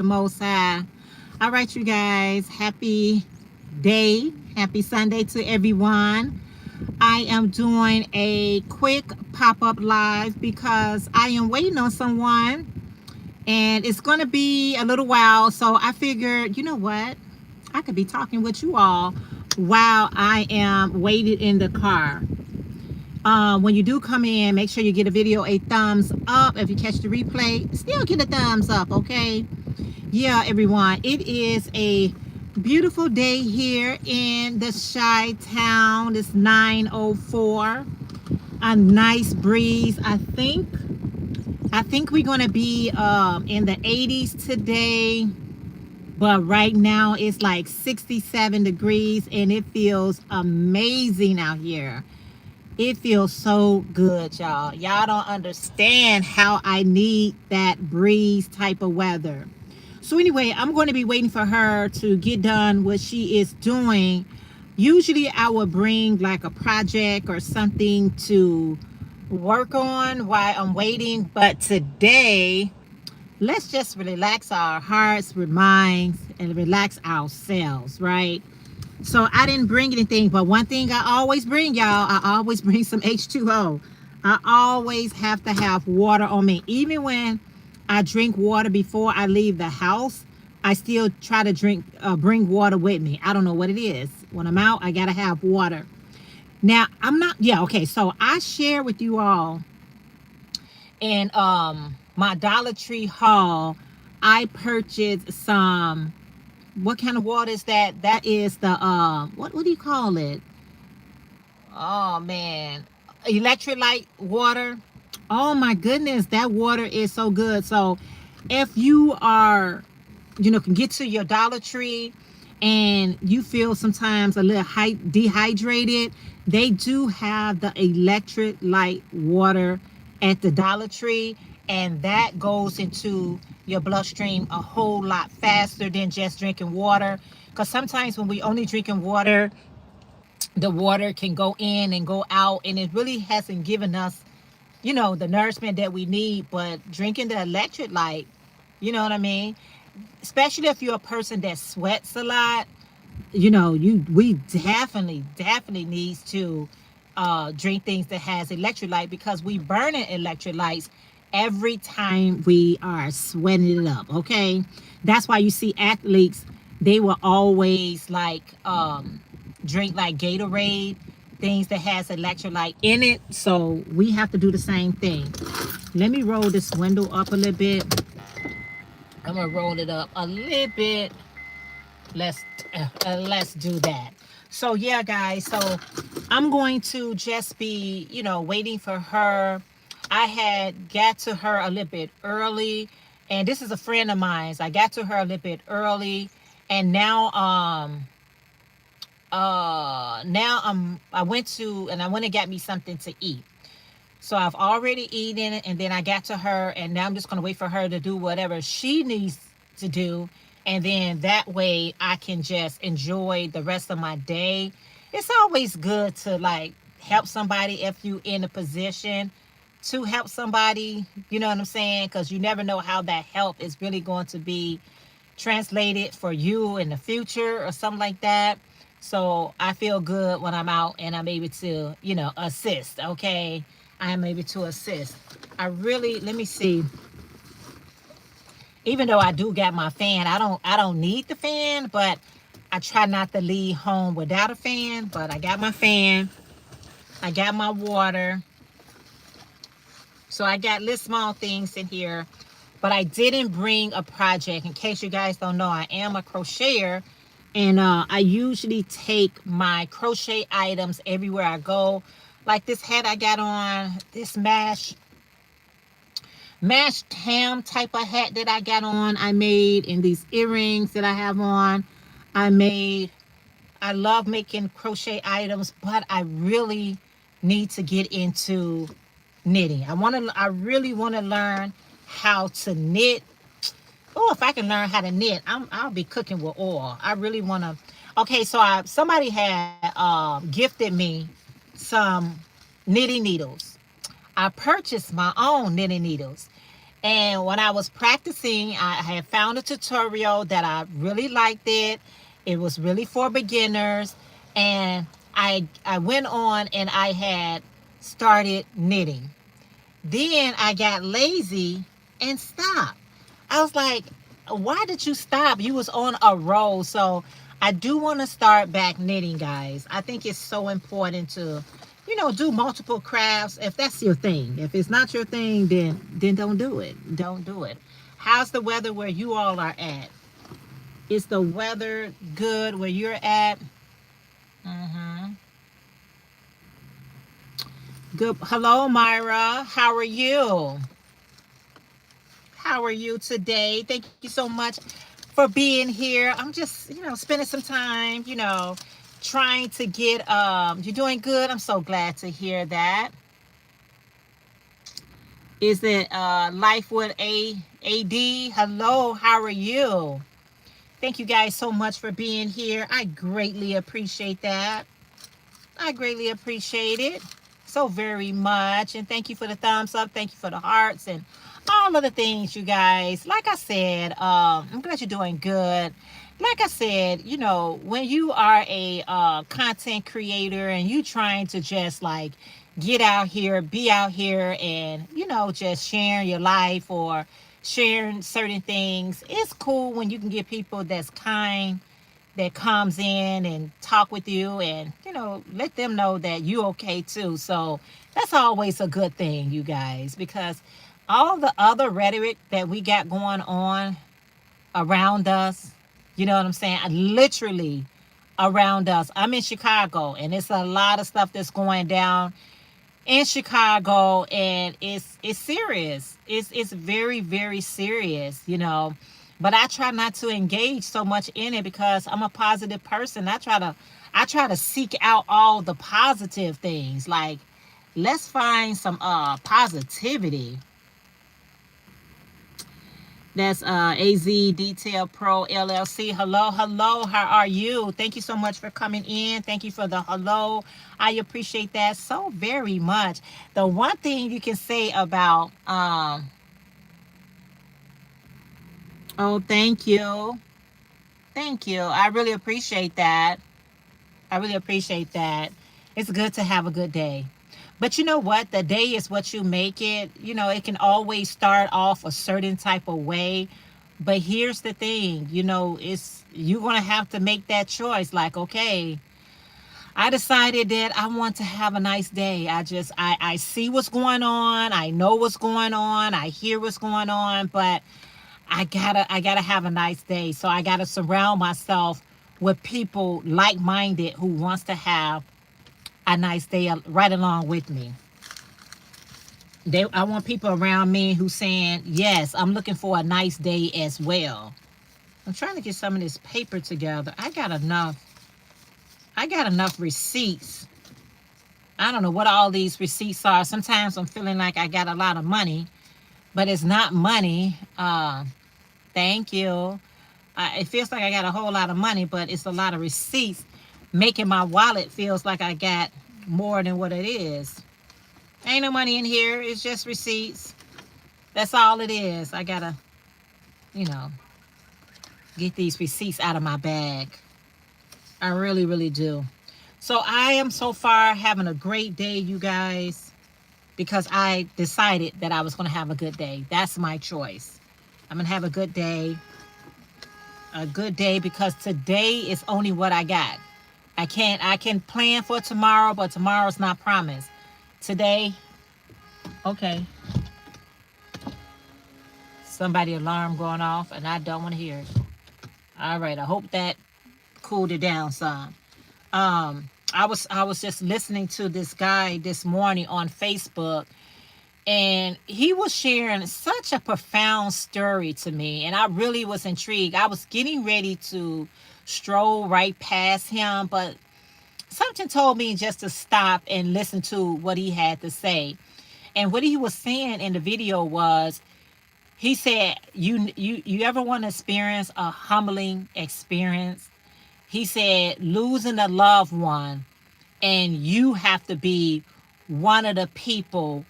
the Most High. All right, you guys, happy day, happy Sunday to everyone. I am doing a quick pop up live because I am waiting on someone and it's going to be a little while. So I figured, you know what? I could be talking with you all while I am waiting in the car. When you do come in, make sure you get a video a thumbs up. If you catch the replay, still get a thumbs up, okay? Yeah, everyone, it is a beautiful day here in the Chi-Town. It's 9:04. A nice breeze. I think we're gonna be in the 80s today, but right now it's like 67 degrees and it feels amazing out here. It feels so good, y'all. Y'all don't understand how I need that breeze type of weather. So anyway, I'm going to be waiting for her to get done what she is doing. Usually I will bring like a project or something to work on while I'm waiting. But today, let's just relax our hearts, minds, and relax ourselves, right? So I didn't bring anything, but one thing I always bring, y'all, I always bring some H2O. I always have to have water on me. Even when I drink water before I leave the house, I still try to bring water with me. I don't know what it is. When I'm out, I got to have water. Now, okay, so I share with you all in my Dollar Tree haul, I purchased some, what kind of water is that? That is the what do you call it? Oh man, electrolyte water. Oh my goodness, that water is so good. So if you are, can get to your Dollar Tree and you feel sometimes a little dehydrated, they do have the electrolyte water at the Dollar Tree, and that goes into your bloodstream a whole lot faster than just drinking water. Because sometimes when we only drinking water, the water can go in and go out, and it really hasn't given us, the nourishment that we need. But drinking the electrolyte, you know what I mean? Especially if you're a person that sweats a lot, we definitely needs to drink things that has electrolyte, because we burning electrolytes every time we are sweating it up. Okay, that's why you see athletes, they will always like drink like Gatorade, things that has electrolyte in it. So we have to do the same thing. Let me roll this window up a little bit. I'm gonna roll it up a little bit. Let's do that. So yeah, guys, so I'm going to just be, waiting for her. I had got to her a little bit early, and this is a friend of mine. So I got to her a little bit early, and I went and got me something to eat. So I've already eaten, and then I got to her, and now I'm just gonna wait for her to do whatever she needs to do, and then that way I can just enjoy the rest of my day. It's always good to like help somebody if you in a position to help somebody, you know what I'm saying? Because you never know how that help is really going to be translated for you in the future or something like that. So I feel good when I'm out and I'm able to, assist. Okay, I am able to assist. Let me see. Even though I do got my fan, I don't need the fan, but I try not to leave home without a fan. But I got my fan, I got my water, so I got little small things in here. But I didn't bring a project. In case you guys don't know, I am a crocheter, and I usually take my crochet items everywhere I go. Like this hat I got on, this mashed ham type of hat that I got on, I made. And these earrings that I have on, I made. I love making crochet items, but I really need to get into knitting. I really want to learn how to knit. Oh, if I can learn how to knit, I'll be cooking with oil. I really want to. Okay, so somebody had gifted me some knitting needles. I purchased my own knitting needles, And when I was practicing, I had found a tutorial that I really liked it. It was really for beginners. And I went on and I had started knitting. Then I got lazy and stopped. I was like, why did you stop? You was on a roll. So I do want to start back knitting, guys. I think it's so important to, do multiple crafts if that's your thing. If it's not your thing, then don't do it. Don't do it. How's the weather where you all are at? Is the weather good where you're at? Mm-hmm. Good. Hello, Myra. How are you? How are you today? Thank you so much for being here. I'm just, spending some time, trying to get you're doing good. I'm so glad to hear that. Is it Life with AD? Hello, how are you? Thank you guys so much for being here. I greatly appreciate that. I greatly appreciate it so very much. And thank you for the thumbs up. Thank you for the hearts and all of the things, you guys. Like I said, I'm glad you're doing good. Like I said, when you are a content creator and you trying to just like get out here, be out here and, just sharing your life or sharing certain things, it's cool when you can get people that's kind, that comes in and talk with you and let them know that you okay too. So that's always a good thing, you guys, because all the other rhetoric that we got going on around us, you know what I'm saying, literally around us. I'm in Chicago and it's a lot of stuff that's going down in Chicago, and it's serious. It's very, very serious, But I try not to engage so much in it because I'm a positive person. I try to seek out all the positive things. Like, let's find some positivity. That's AZ Detail Pro LLC. Hello, hello. How are you? Thank you so much for coming in. Thank you for the hello. I appreciate that so very much. The one thing you can say about oh, thank you. Thank you. I really appreciate that. I really appreciate that. It's good to have a good day. But you know what? The day is what you make it. It can always start off a certain type of way. But here's the thing, it's you're gonna have to make that choice. Like, okay, I decided that I want to have a nice day. I see what's going on, I know what's going on, I hear what's going on, but I gotta have a nice day. So I gotta surround myself with people like-minded who wants to have a nice day right along with me. I want people around me who saying, yes, I'm looking for a nice day as well. I'm trying to get some of this paper together. I got enough receipts. I don't know what all these receipts are. Sometimes I'm feeling like I got a lot of money, but it's not money. Thank you. It feels like I got a whole lot of money, but it's a lot of receipts making my wallet feels like I got more than what it is. Ain't no money in here. It's just receipts. That's all it is. I gotta, you know, get these receipts out of my bag. I really, really do. So I am so far having a great day, you guys, because I decided that I was going to have a good day. That's my choice. I'm going to have a good day. A good day because today is only what I got. I can plan for tomorrow, but tomorrow's not promised. Today, okay. Somebody alarm going off and I don't want to hear it. All right, I hope that cooled it down some. I was just listening to this guy this morning on Facebook, and he was sharing such a profound story to me, and I really was intrigued. I was getting ready to stroll right past him, but something told me just to stop and listen to what he had to say. And what he was saying in the video was, he said, you ever want to experience a humbling experience? He said, losing a loved one, and you have to be one of the people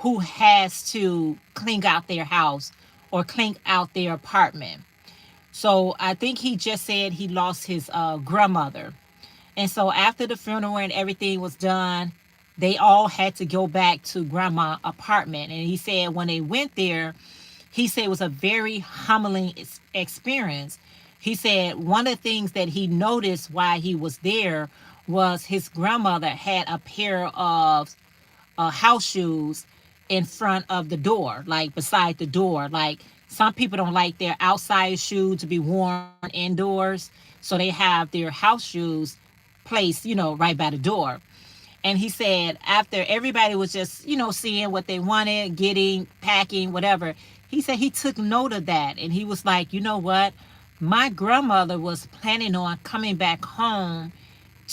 who has to clean out their house or clean out their apartment. So I think he just said he lost his grandmother. And so after the funeral and everything was done, they all had to go back to grandma's apartment. And he said when they went there, he said it was a very humbling experience. He said one of the things that he noticed while he was there was his grandmother had a pair of house shoes in front of the door, like beside the door. Like some people don't like their outside shoes to be worn indoors, so they have their house shoes placed, right by the door. And he said after everybody was just, seeing what they wanted, getting, packing, whatever, he said he took note of that. And he was like, you know what? My grandmother was planning on coming back home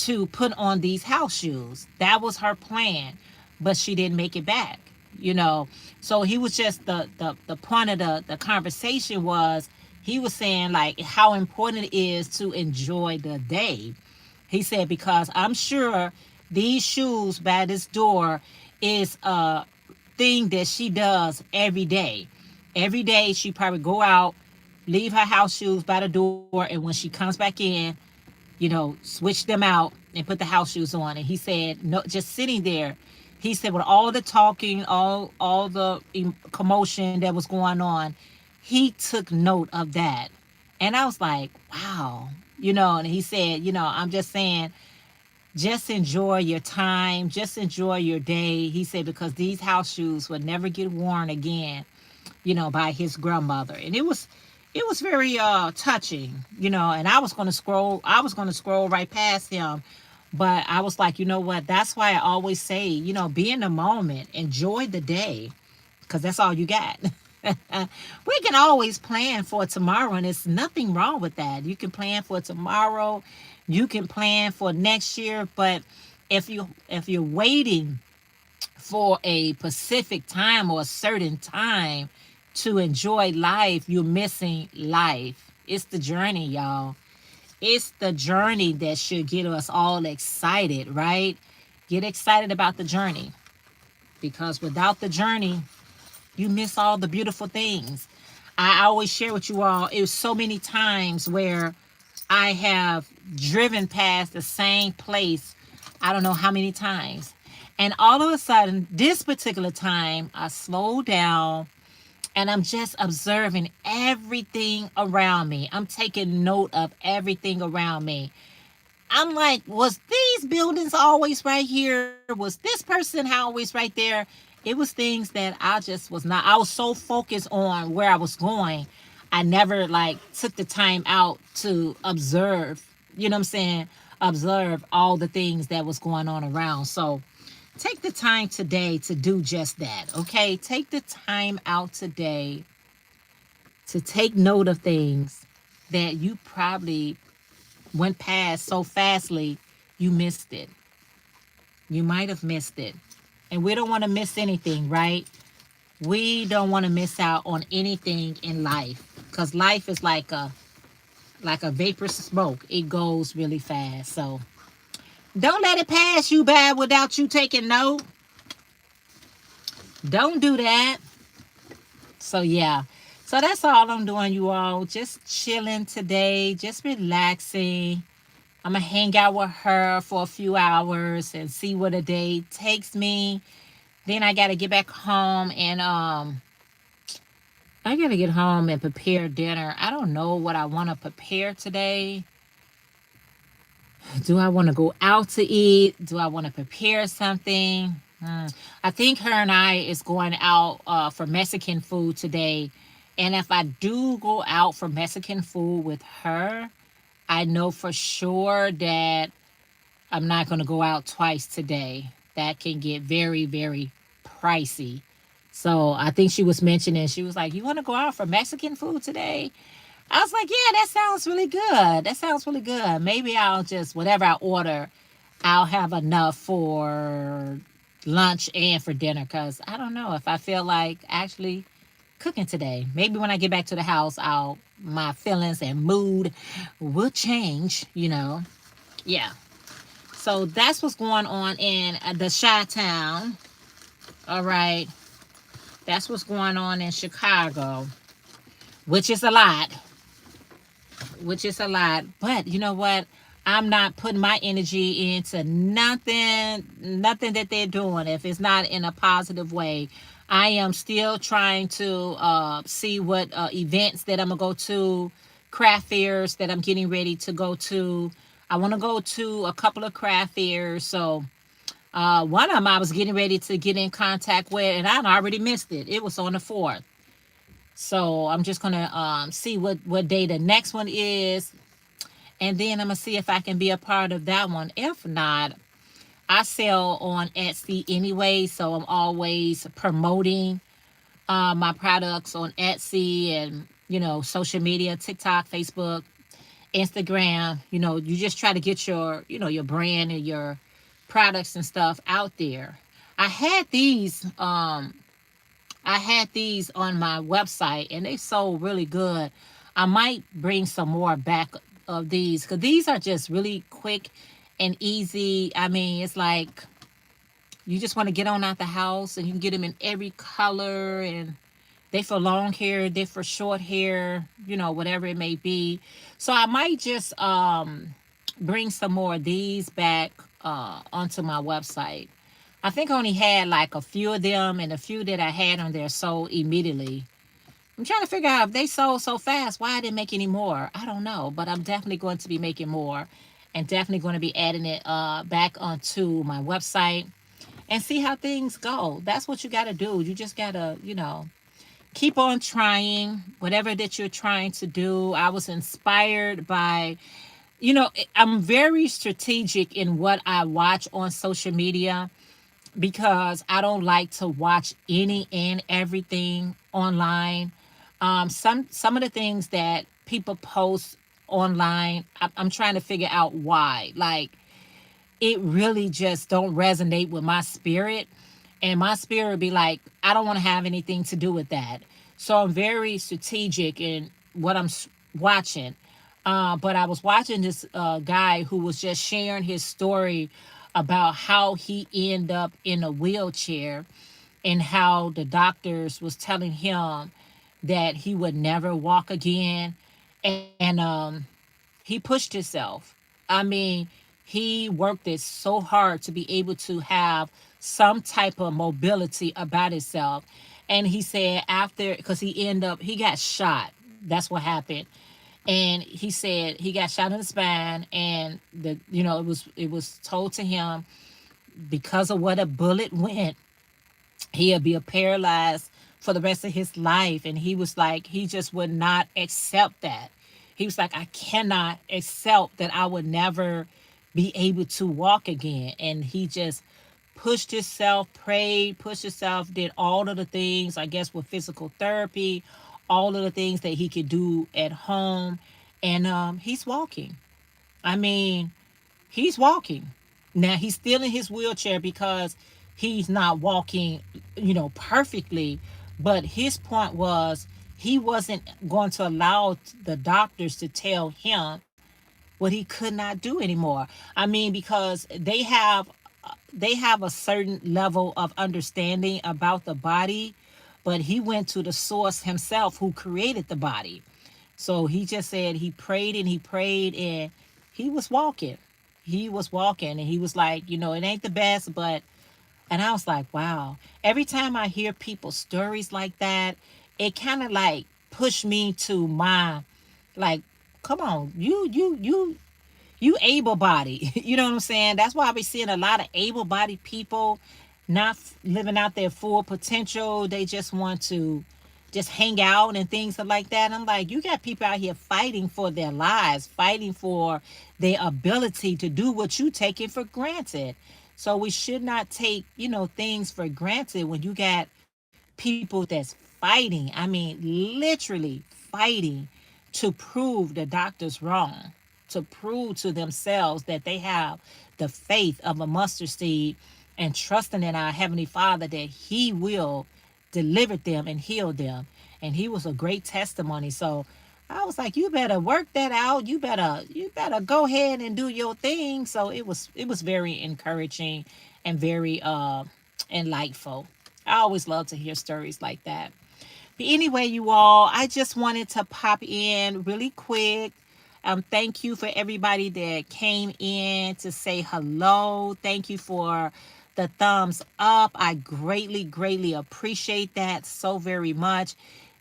to put on these house shoes. That was her plan, but she didn't make it back, you know. So he was just the point of the conversation was he was saying like how important it is to enjoy the day. He said, because I'm sure these shoes by this door is a thing that she does every day. Every day she probably go out, leave her house shoes by the door, and when she comes back in, switch them out and put the house shoes on. And he said, no, just sitting there, he said with all the talking, all the commotion that was going on, he took note of that. And I was like, wow, and he said, I'm just saying, just enjoy your time, just enjoy your day. He said, because these house shoes would never get worn again, by his grandmother. And it was very touching, and I was going to scroll right past him, but I was like, you know what, that's why I always say, be in the moment, enjoy the day, because that's all you got. We can always plan for tomorrow, and there's nothing wrong with that. You can plan for tomorrow, you can plan for next year, but if you're waiting for a specific time or a certain time to enjoy life, you're missing life. It's the journey, y'all. It's the journey that should get us all excited, right? Get excited about the journey, because without the journey, you miss all the beautiful things. I always share with you all, it was so many times where I have driven past the same place, I don't know how many times. And all of a sudden, this particular time, I slowed down and I'm just observing everything around me. I'm taking note of everything around me. I'm like, was these buildings always right here? Was this person always right there? It was things that I just was not. I was so focused on where I was going. I never like took the time out to observe, you know what I'm saying? Observe all the things that was going on around. So take the time today to do just that, okay? Take the time out today to take note of things that you probably went past so fastly, you missed it. You might have missed it. And we don't want to miss anything, right? We don't want to miss out on anything in life, because life is like a vapor smoke. It goes really fast. So don't let it pass you by without you taking note. Don't do that. So yeah. So that's all I'm doing, you all. Just chilling today. Just relaxing. I'm going to hang out with her for a few hours and see where the day takes me. Then I got to get back home and I got to get home and prepare dinner. I don't know what I want to prepare today. Do I want to go out to eat? Do I want to prepare something? I think her and I is going out for Mexican food today. And if I do go out for Mexican food with her, I know for sure that I'm not going to go out twice today. That can get very, very pricey. So I think she was mentioning, she was like, you want to go out for Mexican food today? I was like, yeah, that sounds really good. That sounds really good. Maybe I'll just, whatever I order, I'll have enough for lunch and for dinner, because I don't know if I feel like actually cooking today. Maybe when I get back to the house, my feelings and mood will change, Yeah. So that's what's going on in the Chi-Town. All right. That's what's going on in Chicago, which is a lot, which is a lot. But you know what? I'm not putting my energy into nothing that they're doing if it's not in a positive way. I am still trying to see what events that I'm gonna go to, craft fairs that I'm getting ready to go to. I want to go to a couple of craft fairs. So one of them I was getting ready to get in contact with, and I already missed it. It was on the 4th. So I'm just gonna see what day the next one is, and then I'm gonna see if I can be a part of that one. If not, I sell on Etsy anyway, so I'm always promoting my products on Etsy and social media, TikTok, Facebook, Instagram. You just try to get your brand and your products and stuff out there. I had these I had these on my website and they sold really good. I might bring some more back of these because these are just really quick and easy. I mean, it's like you just want to get on out the house and you can get them in every color, and they for long hair, they for short hair, whatever it may be. So I might just bring some more of these back onto my website. I think I only had like a few of them, and a few that I had on there sold immediately. I'm trying to figure out if they sold so fast, why I didn't make any more. I don't know, but I'm definitely going to be making more and definitely going to be adding it back onto my website and see how things go. That's what you got to do. You just got to, keep on trying whatever that you're trying to do. I was inspired by, I'm very strategic in what I watch on social media because I don't like to watch any and everything online. Some of the things that people post online, I'm trying to figure out why. Like it really just don't resonate with my spirit, and my spirit be like, I don't want to have anything to do with that. So I'm very strategic in what I'm watching. But I was watching this guy who was just sharing his story about how he ended up in a wheelchair and how the doctors was telling him that he would never walk again. And he pushed himself. I mean, he worked it so hard to be able to have some type of mobility about himself. And he said after, because he got shot. That's what happened. And he said he got shot in the spine, and it was told to him because of what a bullet went, he'll be paralyzed for the rest of his life. And he was like, he just would not accept that. He was like, I cannot accept that I would never be able to walk again. And he just pushed himself, prayed, pushed himself, did all of the things, I guess, with physical therapy, all of the things that he could do at home. And he's walking. I mean, he's walking. Now he's still in his wheelchair because he's not walking, perfectly. But his point was he wasn't going to allow the doctors to tell him what he could not do anymore. I mean, because they have a certain level of understanding about the body, but he went to the source himself who created the body. So he just said he prayed and he was walking. He was walking and he was like, it ain't the best, but, and I was like, wow. Every time I hear people's stories like that, it kind of like push me to my, like, come on, you able bodied. You know what I'm saying? That's why I be seeing a lot of able bodied people not living out their full potential. They just want to just hang out and things like that. I'm like, you got people out here fighting for their lives, fighting for their ability to do what you taking for granted. So we should not take, things for granted when you got people that's fighting. I mean, literally fighting to prove the doctors wrong, to prove to themselves that they have the faith of a mustard seed and trusting in our Heavenly Father that He will deliver them and heal them. And he was a great testimony. So I was like, you better work that out. You better go ahead and do your thing. So it was very encouraging and very enlightful. I always love to hear stories like that. But anyway, you all, I just wanted to pop in really quick. Thank you for everybody that came in to say hello. Thank you for the thumbs up. I greatly, greatly appreciate that so very much.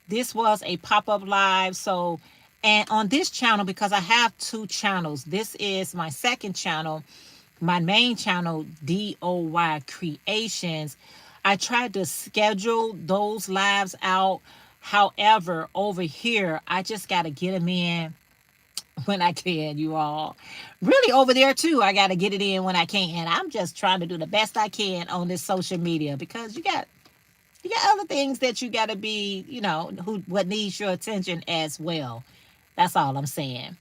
This was a pop-up live. So, and on this channel, because I have two channels, this is my second channel, my main channel, DOY Creations. I tried to schedule those lives out. However, over here, I just got to get them in when I can, you all. Really, over there too, I got to get it in when I can. I'm just trying to do the best I can on this social media because you got other things that you got to be, who what needs your attention as well. That's all I'm saying.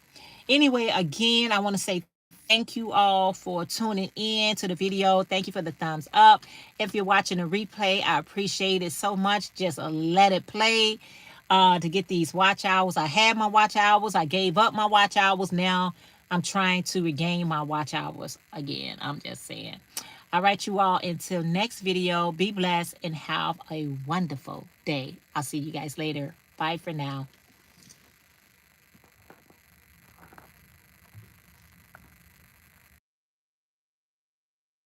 Anyway, again, I want to say thank you all for tuning in to the video. Thank you for the thumbs up. If you're watching a replay, I appreciate it so much. Just let it play to get these watch hours. I had my watch hours. I gave up my watch hours. Now I'm trying to regain my watch hours again. I'm just saying. All right, you all. Until next video, be blessed and have a wonderful day. I'll see you guys later. Bye for now.